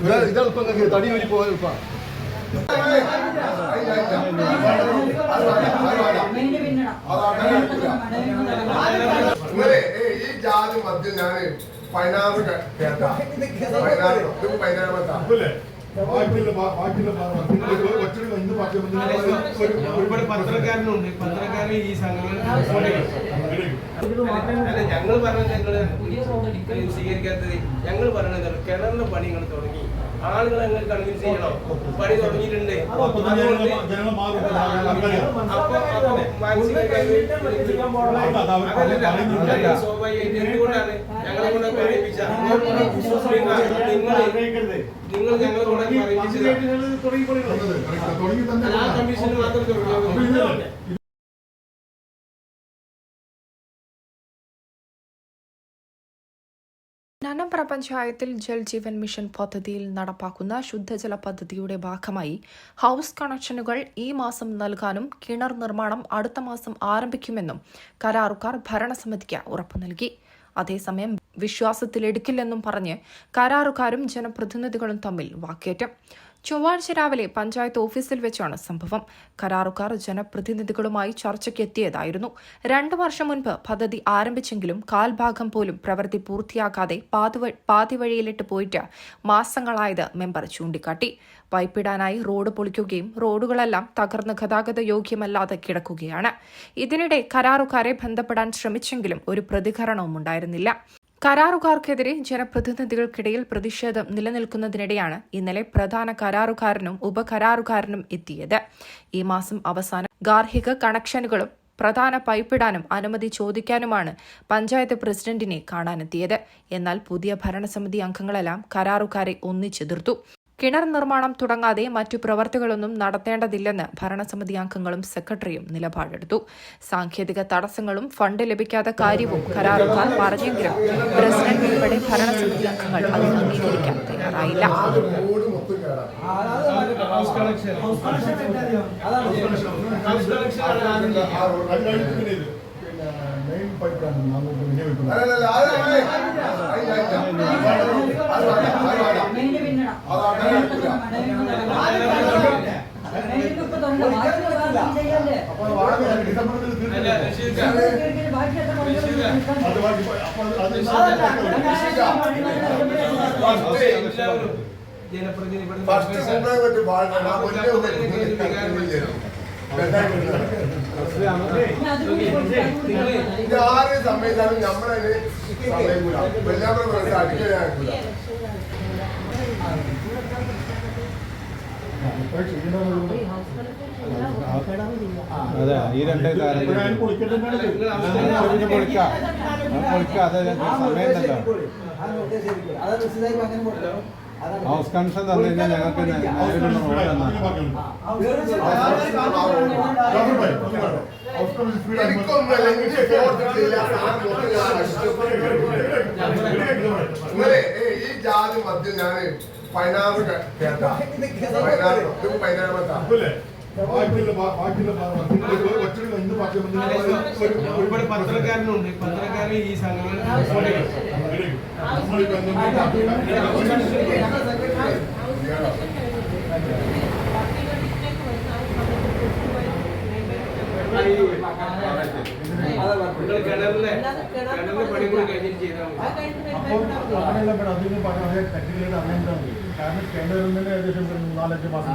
തടി വരി പോകാൻ ഈ ജാതി മദ്യം ഞാൻ പതിനാറ് കേട്ടാ പതിനാറാമത്തെ പത്രക്കാരനുണ്ട് പത്രക്കാരൻ ഈ സംഘടന ഞങ്ങൾ പറഞ്ഞത് സ്വീകരിക്കാത്തത് ഞങ്ങൾ പറഞ്ഞത് കിണറിന്റെ പണി നിങ്ങൾ തുടങ്ങി ആളുകളെ നിങ്ങൾ കൺവിൻസ് ചെയ്യണോ പണി തുടങ്ങിയിട്ടുണ്ട് സ്വാഭാവികമായിട്ട് എന്തുകൊണ്ടാണ് ഞങ്ങളെ കൊണ്ട് പറയിപ്പിച്ച നിങ്ങൾ ഞങ്ങളെ കൊണ്ട് പറയിപ്പിച്ചത് ആ കമ്മീഷന് മാത്രം തുടങ്ങി. നന്നമ്പ്ര പഞ്ചായത്തിൽ ജൽ ജീവൻ മിഷൻ പദ്ധതിയിൽ നടപ്പാക്കുന്ന ശുദ്ധജല പദ്ധതിയുടെ ഭാഗമായി ഹൌസ് കണക്ഷനുകൾ ഈ മാസം നൽകാനും കിണർ നിർമ്മാണം അടുത്ത മാസം ആരംഭിക്കുമെന്നും കരാറുകാർ ഭരണസമിതിക്ക് ഉറപ്പു നൽകി. അതേസമയം വിശ്വാസത്തിലെടുക്കില്ലെന്നും പറഞ്ഞ് കരാറുകാരും ജനപ്രതിനിധികളും തമ്മിൽ വാക്കേറ്റം. ചൊവ്വാഴ്ച രാവിലെ പഞ്ചായത്ത് ഓഫീസിൽ വെച്ചാണ് സംഭവം. കരാറുകാർ ജനപ്രതിനിധികളുമായി ചർച്ചയ്ക്കെത്തിയതായിരുന്നു. 2 വർഷം മുൻപ് പദ്ധതി ആരംഭിച്ചെങ്കിലും കാൽഭാഗം പോലും പ്രവൃത്തി പൂർത്തിയാക്കാതെ പാതിവഴിയിലിട്ട് പോയിട്ട് മാസങ്ങളായത് മെമ്പർ ചൂണ്ടിക്കാട്ടി. പൈപ്പിടാനായി റോഡ് പൊളിക്കുകയും റോഡുകളെല്ലാം തകർന്ന് ഗതാഗത യോഗ്യമല്ലാതെ കിടക്കുകയാണ്. ഇതിനിടെ കരാറുകാരെ ബന്ധപ്പെടാൻ ശ്രമിച്ചെങ്കിലും ഒരു പ്രതികരണവും ഉണ്ടായിരുന്നില്ല. കരാറുകാർക്കെതിരെ ജനപ്രതിനിധികൾക്കിടയിൽ പ്രതിഷേധം നിലനിൽക്കുന്നതിനിടെയാണ് ഇന്നലെ പ്രധാന കരാറുകാരനും ഉപകരാറുകാരനും എത്തിയത്. ഈ മാസം അവസാനം ഗാർഹിക കണക്ഷനുകളും പ്രധാന പൈപ്പിടാനും അനുമതി ചോദിക്കാനുമാണ് പഞ്ചായത്ത് പ്രസിഡന്റിനെ കാണാനെത്തിയത്. എന്നാൽ പുതിയ ഭരണസമിതി അംഗങ്ങളെല്ലാം കരാറുകാരെ ഒന്നിച്ചെതിർത്തു. കിണർ നിർമ്മാണം തുടങ്ങാതെ മറ്റു പ്രവർത്തികളൊന്നും നടത്തേണ്ടതില്ലെന്ന് ഭരണസമിതി അംഗങ്ങളും സെക്രട്ടറിയും നിലപാടെടുത്തു. സാങ്കേതിക തടസ്സങ്ങളും ഫണ്ട് ലഭിക്കാത്ത കാര്യവും കരാറുകാർ പറഞ്ഞെങ്കിലും പ്രസിഡന്റ് ഉൾപ്പെടെ ഭരണസമിതി അംഗങ്ങൾ അത് അംഗീകരിക്കാൻ തയ്യാറായില്ല. ആര് സമയത്താണ് നമ്മളതിന് അടിക്കാനായിട്ടില്ല. അതെ ഈ രണ്ട് കാര്യം പൊളിക്കാം അതെ സമയമുണ്ടല്ലോ. ഹൗസ് കണക്ഷൻ തന്നു കഴിഞ്ഞാൽ ഞങ്ങൾക്ക് ഈ ജാതി മദ്യം ഞാൻ പതിനാറ് കേട്ടാ പതിനാറാമത്തെ പത്രക്കാരനുണ്ട് പത്രക്കാരൻ ഈ സംഘടന കിണറിന്റെ പണി കൂടി കഴിഞ്ഞിട്ട് ചെയ്താൽ കാരണം കേന്ദ്രത്തിൽ ഏകദേശം 4-5 മാസം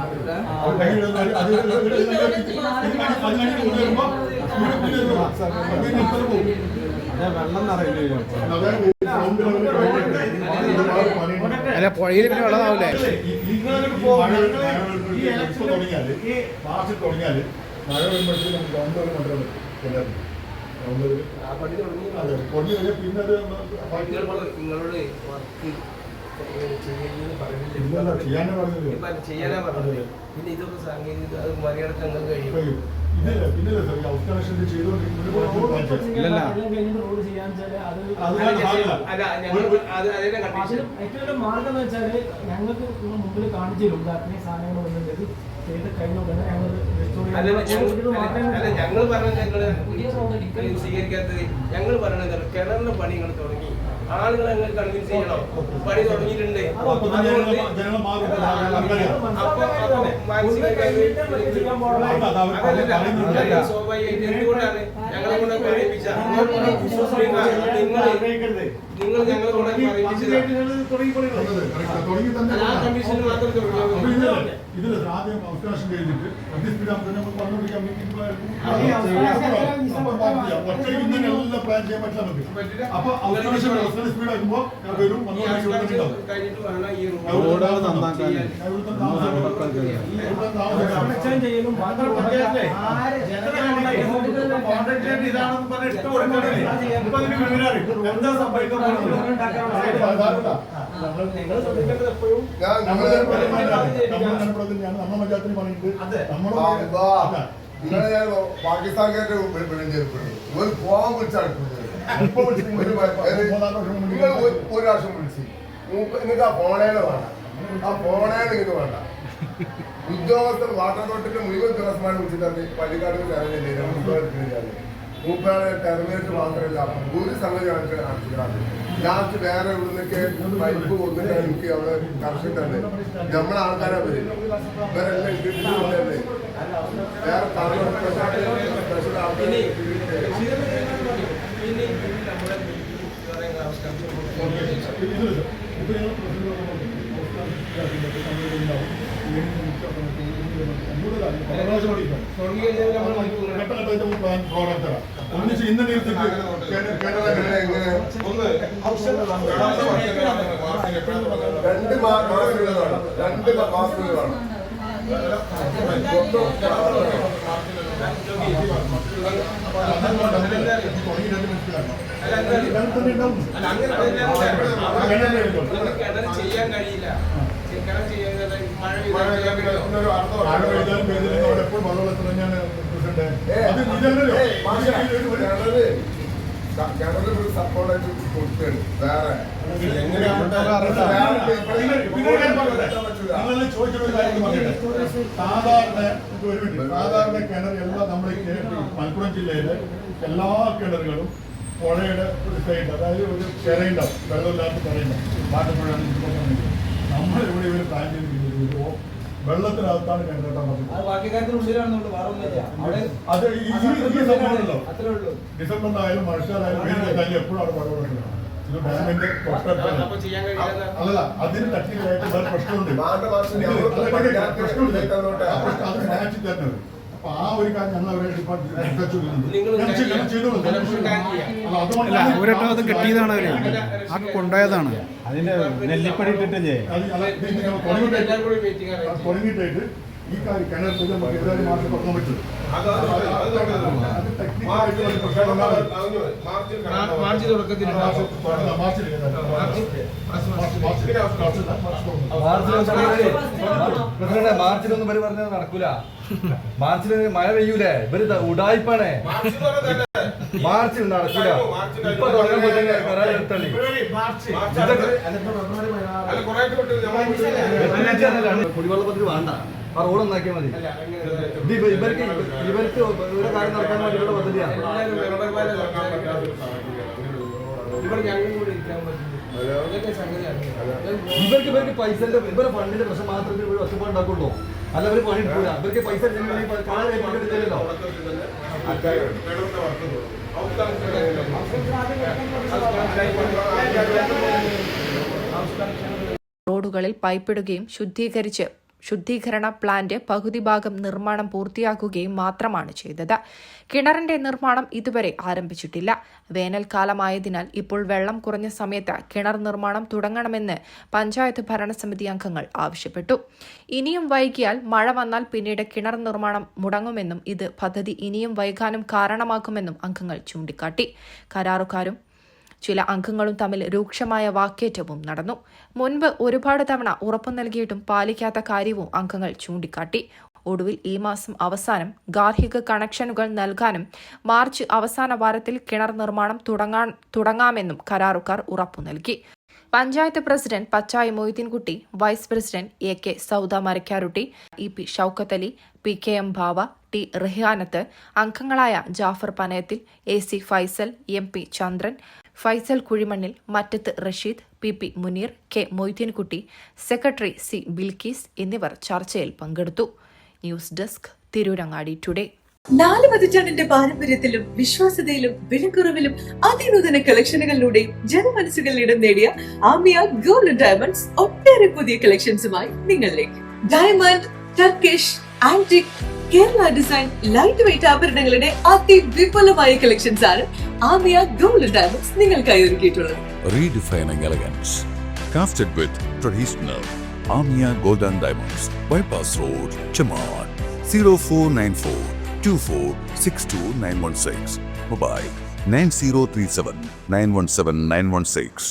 വെള്ളം നിറയില്ല. അല്ല പുഴയിൽ പിന്നെ വെള്ളമാവില്ലേ? മാർച്ചിൽ തുടങ്ങിയാല് മഴ വരുമ്പോഴത്തേക്ക് നമുക്ക് ഗവൺമെന്റ് കൊണ്ടുവരാൻ പറ്റും. പിന്നെ അത് ചെയ്യാനാ പറഞ്ഞത്. പിന്നെ ഇതൊക്കെ സാങ്കേതിക അത് മറികടക്കാൻ കഴിയും. പിന്നെ ഹൗസ് കണക്ഷൻ ചെയ്തുകൊണ്ടിരിക്കുന്നത് ഏറ്റവും മാർഗം എന്ന് വെച്ചാൽ ഞങ്ങൾക്ക് മുമ്പിൽ കാണിച്ചു തരും അത്രയും സാധനങ്ങൾ വന്നിട്ട് ചെയ്ത് കഴിഞ്ഞോട്ട് ഞങ്ങൾ പറഞ്ഞത് സ്വീകരിക്കാത്തത് ഞങ്ങൾ പറഞ്ഞത് കിണറിന്റെ പണി നിങ്ങൾ തുടങ്ങി ആളുകളെ നിങ്ങൾ കൺവിൻസ് ചെയ്യണം. പണി തുടങ്ങിയിട്ടുണ്ട്. ജനങ്ങൾ മാറും. സ്വാഭാവികമായിട്ട് എന്തുകൊണ്ടാണ് ഞങ്ങളെ കൊണ്ട് പറയിപ്പിച്ച നിങ്ങൾ ഞങ്ങളെ കൊണ്ട് പറയിപ്പിച്ചത് ആ കമ്മീഷന് മാത്രം തുടങ്ങിയത്. ഇതിൽ ആദ്യം അവകാശം കഴിഞ്ഞിട്ട് എല്ലാം പ്ലാൻ ചെയ്യാൻ പറ്റില്ല നമുക്ക്. അപ്പൊ അവകാശം സ്പീഡ് ആക്കുമ്പോ വരും കഴിഞ്ഞിട്ട് വേണം ഈ എന്താ സംഭവിക്കാൻ ഇന്നലെ ഞാൻ പാകിസ്ഥാൻകാരുടെ ഒരു ഫോം വിളിച്ചാണ് നിങ്ങൾ ഒരു പ്രാവശ്യം വിളിച്ചു. നിങ്ങൾക്ക് ആ ഫോണേനെ വേണ്ട, ആ ഫോണേനെ നിങ്ങൾക്ക് വേണ്ട. ഉദ്യോഗസ്ഥർ വാട്ടർ അതോറിറ്റിന്റെ മുഴുവൻ ഉദ്യോഗസ്ഥന്മാരെ വിളിച്ചിട്ടാണ് പള്ളിക്കാട് മൂപ്പയാളെ ടെർമിനേറ്റ് മാത്രമല്ല ഒരു സംഗതി കാണിച്ചിട്ടാണ്. ലാസ്റ്റ് വേറെ ഇവിടുന്നൊക്കെ പൈപ്പ് കൊണ്ടിട്ട് എനിക്ക് അവിടെ കർഷകൻ തന്നെ നമ്മളെ ആൾക്കാരെ വരും. ഇവരെല്ലാം ഇതില്ലേ വേറെ സ്പെഷ്യൽ ആൾക്കാർ ഒന്നിച്ച് ഇന്ന് നിർത്തിട്ട് രണ്ട് മാസത്തിലാണ് ചെയ്യാൻ കഴിയില്ല. കിണറിൽ ഒരു സപ്പോർട്ടായിട്ട് കൊടുക്കുകയാണ്. വേറെ സാധാരണ കിണർ എല്ലാ നമ്മുടെ മലപ്പുറം ജില്ലയിലെ എല്ലാ കിണറുകളും പുഴയുടെ ഒരു സൈഡ്, അതായത് ഒരു ചിറയുണ്ടാവും, വെള്ളമില്ലാത്ത ചിറയുണ്ടാവും. മാറ്റപ്പുഴയാണ് നമ്മളിവിടെ ഇവർ പ്ലാൻ ചെയ്തിരിക്കുന്നത് വെള്ളത്തിനകത്താണ് കിണറേട്ടാൻ പറ്റുന്നത്. അത് ഈ സംഭവമല്ലോ ഡിസംബറിലായാലും മഴക്കാലായാലും വെയിലായാലും എപ്പോഴും അവിടെ വെള്ളത്തിലാണ്. ഇത് ഡാമിന്റെ അല്ല, അതിന് ടെക്നിക്കലായിട്ട് വേറെ പ്രശ്നമുണ്ട്. അത് മാറ്റി തരുന്നത്. അപ്പൊ ആ ഒരു കാര്യം ഞങ്ങൾ അവരെ ഒരട്ടം കിട്ടിയതാണ് അവര് ആ കൊണ്ടുപോയതാണ്. അതിന്റെ നെല്ലിപ്പടി ഇട്ടിട്ടല്ലേ തുടങ്ങിയിട്ടായിട്ട് ഈ കാര്യം കിണർ ഏതായാലും മാസം തുടങ്ങാൻ പറ്റും. മാർച്ച് തുടക്കത്തിൽ മാർച്ചിലൊന്നും ഇവര് പറഞ്ഞത് നടക്കൂല. മാർച്ചിൽ മഴ പെയ്യൂലേ, ഇവര് ഉടായിപ്പാണേ. മാർച്ചിൽ നടക്കൂല. ഇപ്പൊ തുടങ്ങാൻ പറ്റുന്ന കരാറെടുത്തള്ളി കുടിവെള്ള പദ്ധതി വേണ്ട, ആ റോഡ് ഒന്നാക്കിയാൽ മതി. ഇവർക്ക് ഒരു കാര്യം നടക്കാൻ വേണ്ടിയുള്ള പദ്ധതിയാണ്. ഇവർക്ക് പൈസന്റെ ഇവരുടെ ഫണ്ടിന്റെ പ്രശ്നം മാത്രമേ ഇവർ ഒറ്റപ്പാടുണ്ടാക്കുള്ളൂ. അല്ല, ഇവർ പണി എടുക്കൂല. ഇവർക്ക് പൈസ എടുത്തില്ലല്ലോ. റോഡുകളിൽ പൈപ്പിടുകയും ശുദ്ധീകരണ പ്ലാന്റ് പകുതി ഭാഗം നിർമ്മാണം പൂർത്തിയാക്കുകയും മാത്രമാണ് ചെയ്തത്. കിണറിന്റെ നിർമ്മാണം ഇതുവരെ ആരംഭിച്ചിട്ടില്ല. വേനൽക്കാലമായതിനാൽ ഇപ്പോൾ വെള്ളം കുറഞ്ഞ സമയത്ത് കിണർ നിർമ്മാണം തുടങ്ങണമെന്ന് പഞ്ചായത്ത് ഭരണസമിതി അംഗങ്ങൾ ആവശ്യപ്പെട്ടു. ഇനിയും വൈകിയാൽ മഴ വന്നാൽ പിന്നീട് കിണർ നിർമ്മാണം മുടങ്ങുമെന്നും ഇത് പദ്ധതി ഇനിയും വൈകാനും കാരണമാക്കുമെന്നും അംഗങ്ങൾ ചൂണ്ടിക്കാട്ടി. കരാറുകാരും ചില അംഗങ്ങളും തമ്മിൽ രൂക്ഷമായ വാക്കേറ്റവും നടന്നു. മുൻപ് ഒരുപാട് തവണ ഉറപ്പു നൽകിയിട്ടും പാലിക്കാത്ത കാര്യവും അംഗങ്ങൾ ചൂണ്ടിക്കാട്ടി. ഒടുവിൽ ഈ മാസം അവസാനം ഗാർഹിക കണക്ഷനുകൾ നൽകാനും മാർച്ച് അവസാന വാരത്തിൽ കിണർ നിർമ്മാണം തുടങ്ങാമെന്നും കരാറുകാർ ഉറപ്പു നൽകി. Panchayat president Pachayi Moideenkutty, vice president AK Sauda Marakkarutty, EP Shoukath Ali, PKM Bava, T Rihanath, അംഗങ്ങളായ Jafar Panayathil, AC Faisal, MP Chandran, Faisal Kuzhimannil, Mattath Rasheed, P Muneer, K Moideenkutty, secretary C Bilkis എന്നിവർ ചർച്ചയിൽ പങ്കെടുത്തു. News desk, Tirurangadi today. 4 പതിറ്റാണ്ടിന്റെ പാരമ്പര്യത്തിലും വിശ്വാസ്യതയിലും വിലക്കുറവിലും അതിനൂതന കളക്ഷനുകളിലൂടെയും ജനമനസ്സുകളിൽ ഇടം നേടിയ ആമിയ ഗോൾഡ് ഡയമണ്ട്സ് ഒട്ടേറെ പുതിയ കളക്ഷൻസുമായി നിങ്ങളിലേക്ക്. Diamond, Turkish, antique, Kerala design, light weight ആഭരണങ്ങളുടെ അതിവിപുലമായ collections ആണ് ആമിയ ഗോൾഡ് ഡയമണ്ട്സ് നിങ്ങൾക്കായി ഒരുക്കിയിട്ടുള്ളത്. Redefining elegance, crafted with traditional. Amia Gold and Diamonds, Bypass Road, Chaman. 0494 2462 916. Mobile 9037 917 916.